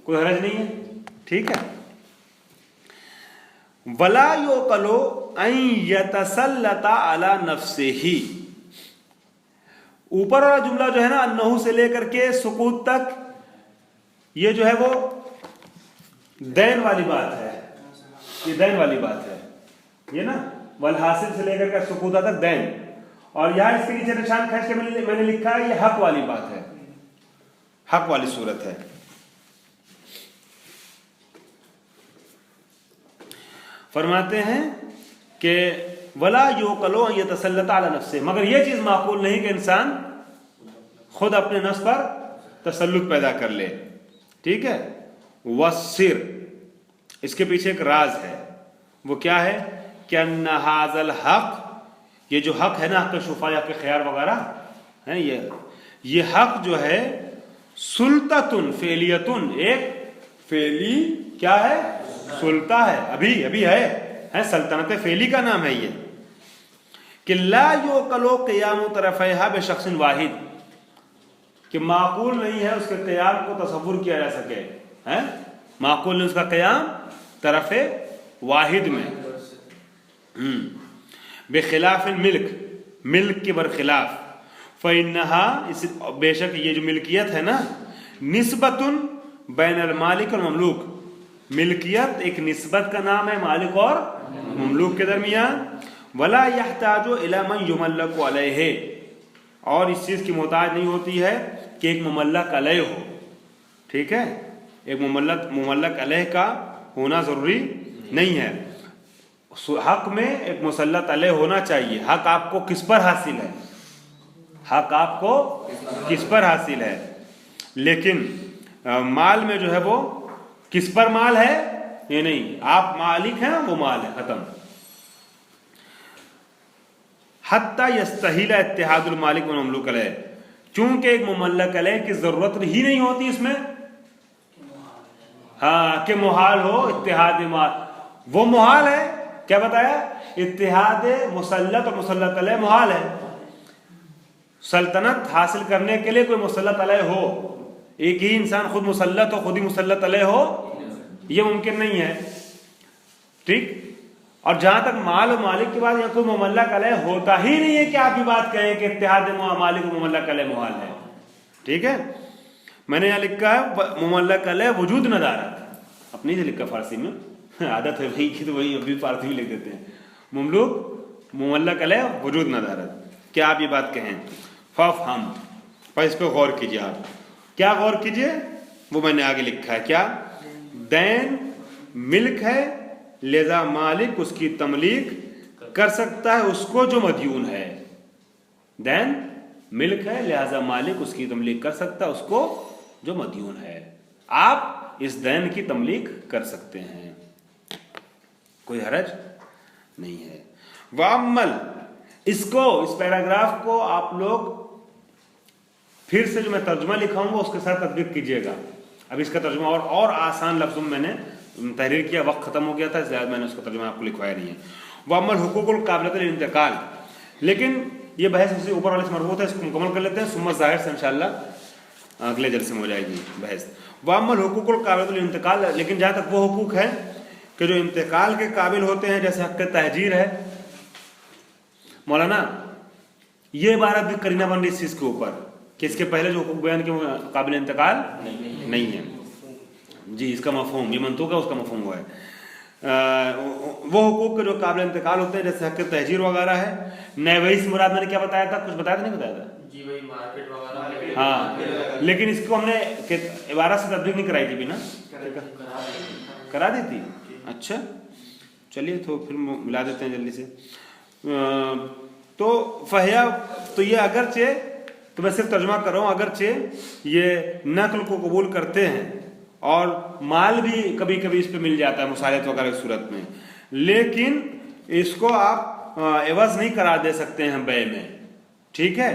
कोई हरज नहीं है। ठीक है, वला युक़लु अन यतसल्लता अला नफ्सिही। ऊपर वाला जुमला जो है ना, अन्नहु से लेकर के सुकूत तक, ये जो है वो दैन वाली बात है, ये दैन वाली बात है, ये ना वल हासिल से लेकर के सुकूत तक दैन, और यहां इसके नीचे निशान खींच के मैंने लिखा है ये हक वाली बात है, हक वाली सूरत है। फरमाते हैं कि वला युक़लु अन यतसल्लता अला नफ्सिही, मगर यह चीज माकूल नहीं कि इंसान खुद अपने नफ्स पर तसल्लुत पैदा कर ले। ठीक है, वस्सिर, इसके पीछे एक राज है, वो क्या है कि अन्ना हाज़ल हक, ये जो हक है ना, हक शुफा या के ख्यार वगैरह है, ये हक जो है सुल्ततुन फेलियतुन, एक फेली क्या है? सुल्ता है, अभी है सल्तनत फेली का नाम है ये, कि ला युक़लु क़ियामु तरफ़ैहा बिशख़्सिन वाहिद, कि माकूल नहीं है उसके क़याम को तसव्वुर किया जा सके, है माकूल नहीं उसका क़याम तरफ़े वाहिद में, बेखिलाफ़ मिल्क के बरखिलाफ। फ़इन्नहा, बेशक ये जो मिल्कियत है ना, निस्बतुन बैनल मालिक और ममलूक, मिल्कियत एक निस्बत का नाम है मालिक और ममलूक के दरमियान। वला यहताजु इला मन युमल्लकु अलैहि, और इस चीज़ की मोहताज नहीं होती है कि एक मुमल्लक अलैह हो। ठीक है, एक मुमल्लक अलैह का होना ज़रूरी नहीं है। हक में एक मुसल्लत अलैह होना चाहिए। हक आपको किस पर हासिल है? हक आपको किस पर हासिल है? लेकिन माल में जो है वो किस पर माल है ये नहीं, आप मालिक हैं, वो माल है, खत्म। हत्ता यस्तहीला इत्तिहादुल मालिक व ममलूक अलैह, चूंकि एक मुमल्लक अलैह की जरूरत ही नहीं होती इसमें, हाँ, कि मुहाल हो इत्तिहाद माल, वो मुहाल है। क्या बताया? इत्तिहाद मुसल्लत और मुसल्लत अलैह मुहाल है। सल्तनत हासिल करने के लिए कोई मुसल्लत अलैह हो, एक ही इंसान खुद मुसल्लत हो, खुद ही मुसल्लत अलैह हो, यह मुमकिन नहीं है। ठीक। और जहां तक माल और मालिक की बात, यहां कोई मुमल्लक अलैह होता ही नहीं है कि आप ये बात कहें कि इत्तिहाद मालिक और मुमल्लक अलैह मुहाल है। ठीक है, मैंने यहां लिखा है मुमल्लक अलैह वजूद नदारत, अपनी से लिखा फारसी में, आदत है वही की, तो वही अभी फारसी में लिख देते हैं, ममलूक मुमल्लक अलैह वजूद नदारत। क्या आप ये बात कहें? फफ हम, पर इस पर गौर कीजिए आप। क्या गौर कीजिए? वो मैंने आगे लिखा है। क्या? दैन मिल्क है, लिहाजा मालिक उसकी तमलीक कर सकता है उसको जो मदयून है। दैन मिल्क है, लिहाजा मालिक उसकी तमलीक कर सकता है उसको जो मदयून है। आप इस दैन की तमलीक कर सकते हैं, कोई हरज नहीं है। वामल, इसको, इस पैराग्राफ को आप लोग फिर से जो मैं तर्जुमा लिखाऊंगा उसके साथ तदबीक कीजिएगा। अब इसका तर्जुमा और आसान लफ्जों में मैंने तहरीर किया, वक्त खत्म हो गया था, इसलिए मैंने उसका तर्जुमा आपको लिखवाया नहीं है। वामल हुकूकुल काबिलतुल इंतकाल, लेकिन ये बहस उससे ऊपर वाले से मरबूत है, इसको मुकम्मल कर लेते हैं, सुम्मा ज़ाहिर से इंशाअल्लाह अगले जलसे में हो जाएगी बहस। वामल हुकूकुल काबिलतुल इंतकाल, लेकिन जहाँ तक वो हुकूक है कि जो इंतकाल के काबिल होते हैं, जैसे हक़ तहजीर है, मौलाना ये इबारत भी करीना बन रही इस चीज़ के ऊपर कि इसके पहले जो हुकूक बयान के काबिल इंतकाल नहीं है। जी, इसका मफ़हूम, ये मंतूक है, उसका मफ़हूम हुआ है। वो हुकूक के जो काबिल इंतकाल होते हैं, जैसे हक़ तहजीर वगैरह है। नए से मुराद मैंने क्या बताया था? कुछ बताया था, नहीं बताया था? जी भाई, मार्केट वगैरह। हाँ, लेकिन इसको हमने इबारत से तदबीक नहीं कराई थी भी ना, करा दी थी। अच्छा, चलिए तो फिर मिला देते हैं जल्दी से। तो फहिया, तो ये अगरचे, तो मैं सिर्फ तर्जुमा कर रहा हूँ, अगरचे ये नकल को कबूल करते हैं और माल भी कभी कभी इस पे मिल जाता है मुसालियत वगैरह की सूरत में, लेकिन इसको आप एवज नहीं करा दे सकते हैं बै में। ठीक है,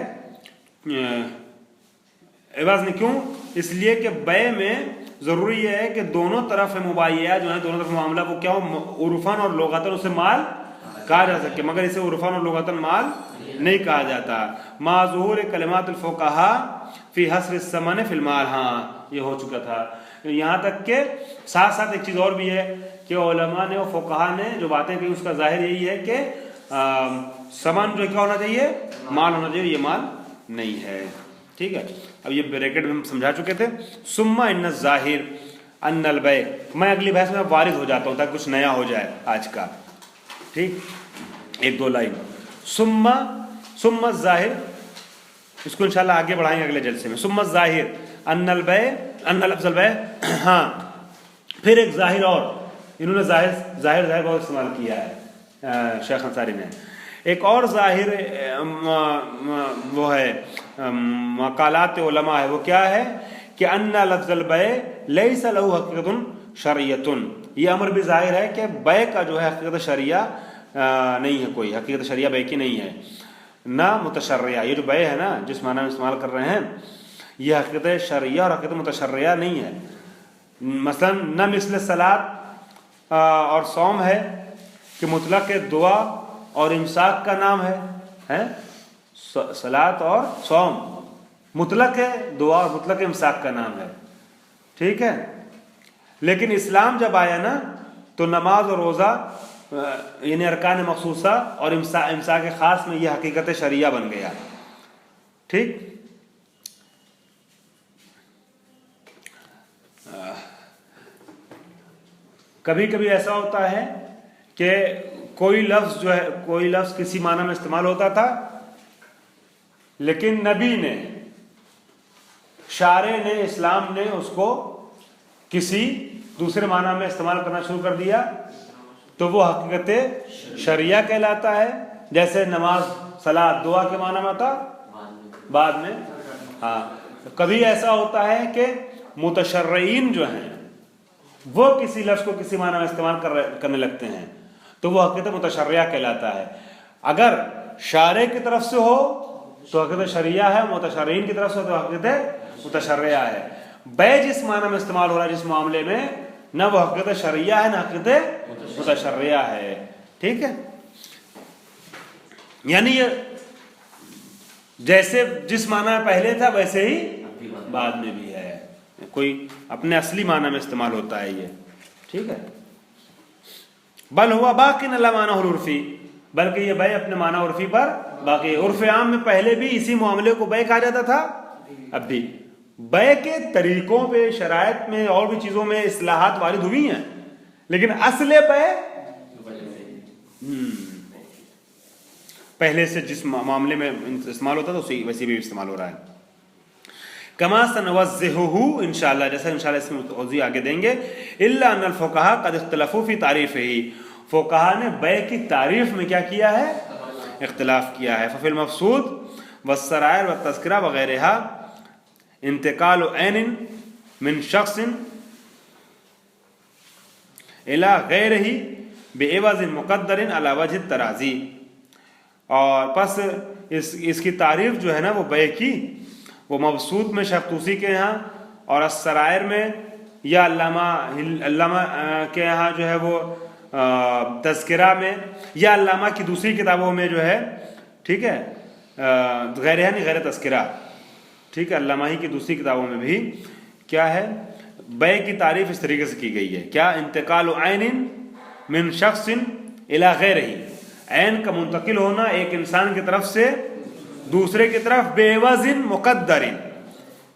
एवज नहीं, क्यों? इसलिए कि बै में जरूरी यह है कि दोनों तरफ मुबाय्या जो है, दोनों तरफ मामला वो क्या हो, उर्फन और लोगतन उसे माल कहा जा सके, मगर इसे उर्फन और लोगतन माल नहीं कहा जाता। माज़ूर कलिमातुल फुक़हा फी हस्र समन फिल माल, हाँ ये हो चुका था। यहाँ तक के साथ साथ एक चीज़ और भी है कि उलमा ने और फुक़हा ने जो बातें की उसका जाहिर यही है कि समन जो क्या होना चाहिए, माल होना चाहिए, ये माल नहीं है। ठीक है, अब ये ब्रैकेट में हम समझा चुके थे। सुम्मा इन्न ज़ाहिर अन्नल बै, मैं अगली बहस में वारिद हो जाता हूँ ताकि कुछ नया हो जाए आज का। ठीक, एक दो लाइन। सुम्मा ज़ाहिर, इसको इंशाल्लाह आगे बढ़ाएंगे अगले जलसे में। सुम्मा ज़ाहिर अन्नल बै, अन्नल अफ़ज़ल बै, हाँ, फिर एक ज़ाहिर और, इन्होंने ज़ाहिर बहुत इस्तेमाल किया है शेख अंसारी ने। एक और ज़ाहिर वो है मकालात उलमा है, वो क्या है कि अन्ना लफ्ज़ल बै लैसा लहू हक़ीक़तुन शरइयतुन, ये अमर भी ज़ाहिर है कि बै का जो है हक़ीक़त शरिया नहीं है, कोई हक़ीक़त शरिया बै की नहीं है, ना मुतशर्रिया। ये जो बै है ना, जिस माना में इस्तेमाल कर रहे हैं, ये हक़ीक़त शरिया और हक़ीक़त मुतशर्रिया नहीं है। मसलन न मिसल सलात और सौम है कि मुतलक़ दुआ और इमसाक का नाम है सलात और सौम मुतलक़ है, दुआ और मुतलक़ इमसाक का नाम है। ठीक है, लेकिन इस्लाम जब आया ना तो नमाज और रोज़ा यानी अरकान मखसूसा और इमसाक ख़ास में यह हकीकत शरिया बन गया। ठीक, कभी कभी ऐसा होता है कि कोई लफ्ज़ जो है, कोई लफ्ज़ किसी माना में इस्तेमाल होता था, लेकिन नबी ने, शारे ने, इस्लाम ने उसको किसी दूसरे माना में इस्तेमाल करना शुरू कर दिया, तो वो हकीकत शरिया कहलाता है। जैसे नमाज, सलात, दुआ के माना में था बाद में। हाँ, कभी ऐसा होता है कि मुतशर्रीन जो हैं वो किसी लफ्ज़ को किसी माना में इस्तेमाल करने लगते हैं, तो वो हकीकत मुतशर्रिया कहलाता है। अगर शारे की तरफ से हो तो हकीकत शरिया है, मुतशर्रीन की तरफ से तो हकीकत मुतशर्रिया है। बै जिस माना में इस्तेमाल हो रहा है जिस मामले में, न वो हकीकत शरिया है न हकीकत मुतशर्रिया है। ठीक है, यानी ये जैसे जिस माना में पहले था वैसे ही बाद में भी है, कोई अपने असली माना में इस्तेमाल होता है ये। ठीक है, बल हुआ बाकी न माना उर्फी, बल्कि ये बै अपने माना उर्फी पर बाकी। उर्फ आम में पहले भी इसी मामले को बै कहा जाता था, अब भी। बै के तरीकों पे, शरायत में और भी चीजों में इस्लाहात वारिद हुई हैं, लेकिन असले बै पहले से जिस मामले में इस्तेमाल होता था उसी वैसे भी इस्तेमाल हो रहा है। कमा सनवज़्ज़िहुहु इंशाअल्लाह, जैसा इंशाअल्लाह इसमें तौज़ीह आगे देंगे। इल्ला अन्नल फ़ुक़हा क़द इख्तलफ़ू फ़ी तारीफ़िही, फ़ुक़हा ने बै की तारीफ़ में क्या किया है, इख्तिलाफ़ किया है। फ़फ़िल मक़सूद वस्सराइर वत्तज़किरा वग़ैरहा इंतिक़ालु ऐनिन मिन शख़्सिन इला ग़ैरिही बिइवज़िन मुक़द्दरिन अला वजहि तराज़ी। और बस इसकी तारीफ़ जो है ना वो बै की, वो मबसूत में शख्तूसी के यहाँ और अस्सरायर में या अल्लामा के यहाँ जो है वो तज़किरा में या अल्लामा की दूसरी किताबों में जो है, ठीक है, गैर यानी गैर तज़किरा, ठीक है, अल्लामा ही की दूसरी किताबों में भी क्या है, बै की तारीफ़ इस तरीके से की गई है। क्या, इंतकाल ऐनिन मिन शख्सिन इला गैरिही, ऐन का मुंतकिल होना एक इंसान की तरफ से दूसरे की तरफ बेवज़िन मुक़द्दरिन,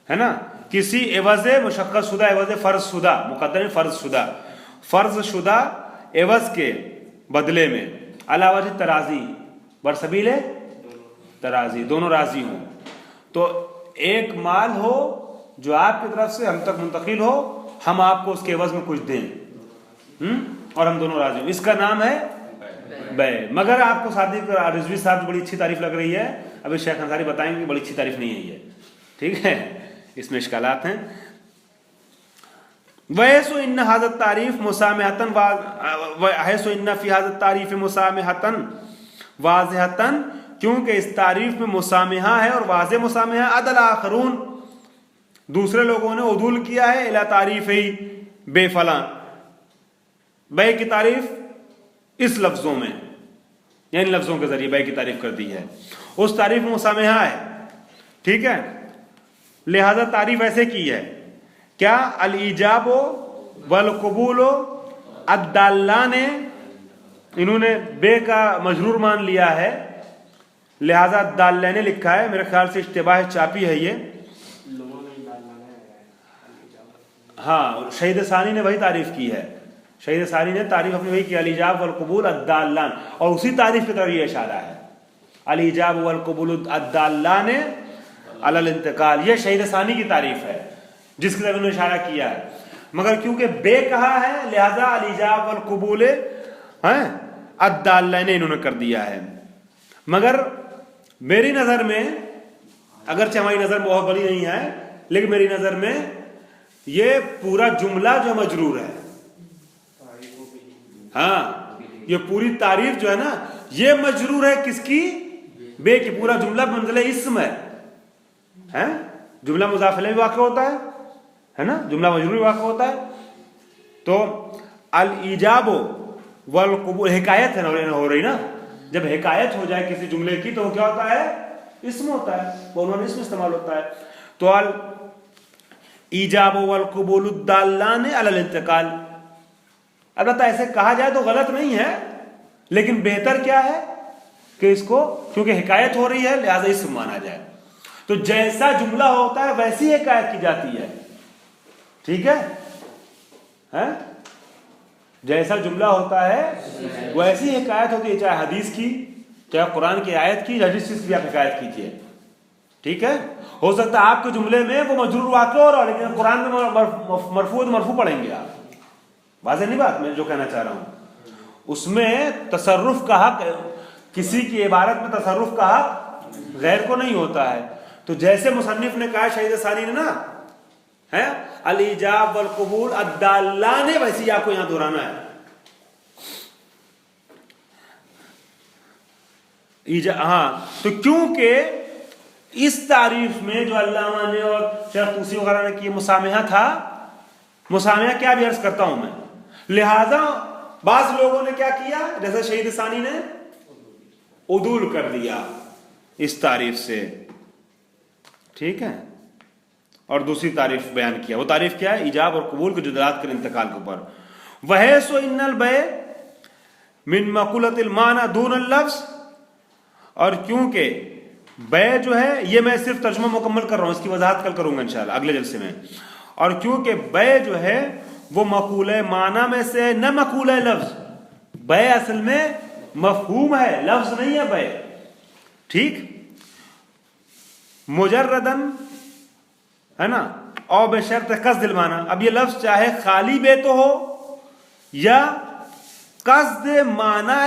है ना, किसी एवज़े मुशक्क़त शुदा, एवज़े फ़र्ज़ शुदा, मुक़द्दरिन फ़र्ज़ शुदा, फ़र्ज़ शुदा एवज़ के बदले में, अला वजह तराज़ी, बरसबीले तराज़ी, दोनों राज़ी हों। तो एक माल हो जो आपकी तरफ से हम तक मुंतकिल हो, हम आपको उसके एवज़ में कुछ दें, और हम दोनों राज़ी हों, इसका नाम है बै। मगर आपको सादिक रिजवी साहब बड़ी अच्छी तारीफ लग रही है, अभी शेख अंसारी बताएंगे बड़ी अच्छी तारीफ नहीं है ये, ठीक है, इसमें इश्कालात हैं। वैसो इन हाज़त तारीफ मुसामहतन वैसो इन फी हाज़त तारीफ मुसामहतन वाज़हतन, क्योंकि इस तारीफ में मुसामहा है और वाज़े मुसामहा। अदल आखरून, दूसरे लोगों ने उदूल किया है, इला तारीफ ही बेफला, बै की तारीफ इस लफ्जों में, यानी लफ्जों के जरिए बै की तारीफ कर दी है, उस तारीफ में मुसामहा है, ठीक है, लिहाजा तारीफ ऐसे की है। क्या, अल ईजाबो वल कबूलो अद्दाल्ला ने, इन्होंने बे का मजरूर मान लिया है, लिहाजा अद्दाल्ला ने लिखा है, मेरे ख्याल से इश्तिबाह चापी है ये, हाँ, शहीद सानी ने वही तारीफ की है, शहीद सानी ने तारीफ अपनी वही की, अल ईजाब वल कबूल अद्दाल्लान, और उसी तारीफ की तरफ ये इशारा है, अल ईजाब वल कबूल अद्दाल्लान अलल इंतकाल, ये शहीद सानी की तारीफ है जिसकी तरफ इन्होंने इशारा किया है। मगर क्योंकि बे कहा है लिहाजा अल ईजाब वल कबूल अद्दाल्लान इन्होंने कर दिया है। मगर मेरी नज़र में, अगरचे हमारी नज़र बहुत बड़ी नहीं है, लेकिन मेरी नज़र में ये पूरा जुमला जो मजरूर है, हाँ, ये पूरी तारीफ जो है ना ये मजरूर है, किसकी, बे की। पूरा जुमला मंज़िले इस्म है, जुमला मुज़ाफ़ इलैहि वाक़ होता है ना, जुमला मजरूर वाक़ होता है। तो अल ईजाबो वल कबूल हिकायत है ना हो रही ना, जब हिकायत हो जाए किसी जुमले की तो क्या होता है, इस्म होता है, वो उन्होंने इसमें इस्तेमाल होता है। तो अल ईजाब वल कबूल दाल्लान अलल इंतकाल, अलबत्ता ऐसे कहा जाए तो गलत नहीं है, लेकिन बेहतर क्या है कि इसको, क्योंकि हिकायत हो रही है लिहाजा इस्म माना जाए। तो जैसा जुमला होता है वैसी हिकायत की जाती है, ठीक है, जैसा जुमला होता है वैसी हिकायत होती है, चाहे हदीस की, चाहे कुरान की आयत की, जिस चीज की आप हिकायत कीजिए, ठीक है। हो सकता है आपके जुमले में वो मजरूर वाक़ हो रहा, लेकिन कुरान में मरफू मरफू पढ़ेंगे आप, वाज़ेह नहीं बात मैं जो कहना चाह रहा हूं। उसमें तसर्रुफ का हक, किसी की इबारत में तसर्रुफ का हक गैर को नहीं होता है। तो जैसे मुसन्निफ ने कहा, शहीद सानी ने ना, है अल ईजाब वल कबूल अद्दाल्लान, वैसे ही आपको यहां दोहराना है। हाँ, तो क्योंकि इस तारीफ में जो अल्लामा ने और शेख तूसी वगैरह ने की मुसामहा था, मुसामहा क्या भी अर्ज करता हूं मैं, लिहाजा बाज लोगों ने क्या किया, जैसे शहीद सानी ने उदूल कर दिया इस तारीफ से, ठीक है, और दूसरी तारीफ बयान किया। वो तारीफ क्या है? ईजाब और कबूल के जुदलात कर इंतकाल के ऊपर। वह सो इन्नल बे मिन मकुलतिल माना दून लफ्ज, और क्योंकि बे जो है, ये मैं सिर्फ तर्जुमा मुकम्मल कर रहा हूं, इसकी वजाहत कल करूंगा इंशाल्लाह अगले जलसे में। और क्योंकि बे जो है वो मकूल माना में से न मकूल लफ्ज, बे असल में मफहूम है, लफ्ज नहीं है बे, ठीक, मुजर्रदन है ना, और बेशर्त कसदिल माना। अब ये लफ्ज चाहे खाली बे तो हो या कसद माना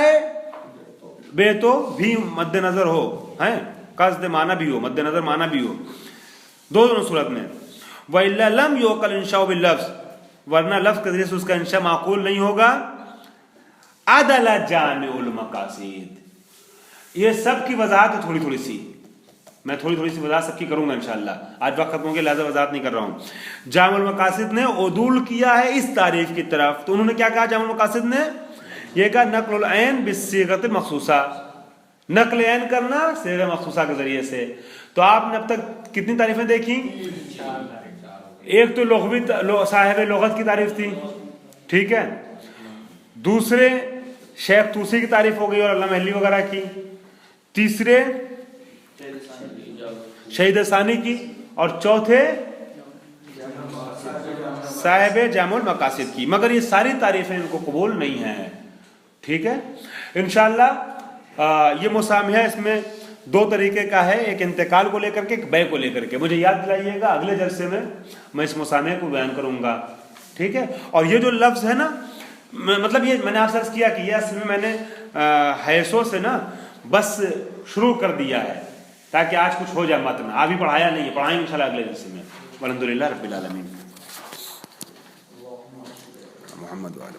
बे तो भी मद्देनजर हो, है, कसद माना भी हो, मद्देनजर माना भी हो, दोनों सूरत में। वइल्ला लम युकल इंशा बिल लफ्ज, वरना लफ्ज के जरिए से उसका इंशा माकूल नहीं होगा। अदला जामिउल मकासिद, ये सब की वजाहत है थोड़ी थोड़ी सी, मैं थोड़ी थोड़ी सी वजाहत सबकी करूंगा इंशाअल्लाह, आज वक्त खत्म हो गया लिहाजा वजाहत नहीं कर रहा हूं। जामुल मकासिद ने उदूल किया है इस तारीफ की तरफ, तो उन्होंने क्या कहा जामुल मकासिद ने? यह कहा नक़्लुल ऐन बिस्सीगतिल मखसूसा, नक़्ल ऐन करना सीग़ा मखसूसा के जरिए से। तो आपने अब तक कितनी तारीफें देखी? एक तो लुग़वी साहिब लुग़त की तारीफ थी, ठीक है, दूसरे शेख तूसी की तारीफ हो गई और अल्लामा महली वगैरह की, तीसरे शहीद सानी की, और चौथे साहिब जामुल मकासिद की। मगर ये सारी तारीफें इनको कबूल नहीं है, ठीक है। इंशाअल्लाह ये मुसामहा इसमें दो तरीके का है, एक इंतकाल को लेकर के, एक बै को लेकर के। मुझे याद दिलाइएगा अगले जलसे में मैं इस मुसामहे को बयान करूंगा, ठीक है। और ये जो लफ्ज है ना, मतलब ये मैंने आपसे अर्ज किया कि ये असल में मैंने हैसो से ना बस शुरू कर दिया है ताकि आज कुछ हो जाए मतन, अभी पढ़ाया नहीं है, पढ़ाएंगे इंशाल्लाह अगले जलसे में। अल्हम्दुलिल्लाह रब्बिल आलमीन। मोहम्मद वाले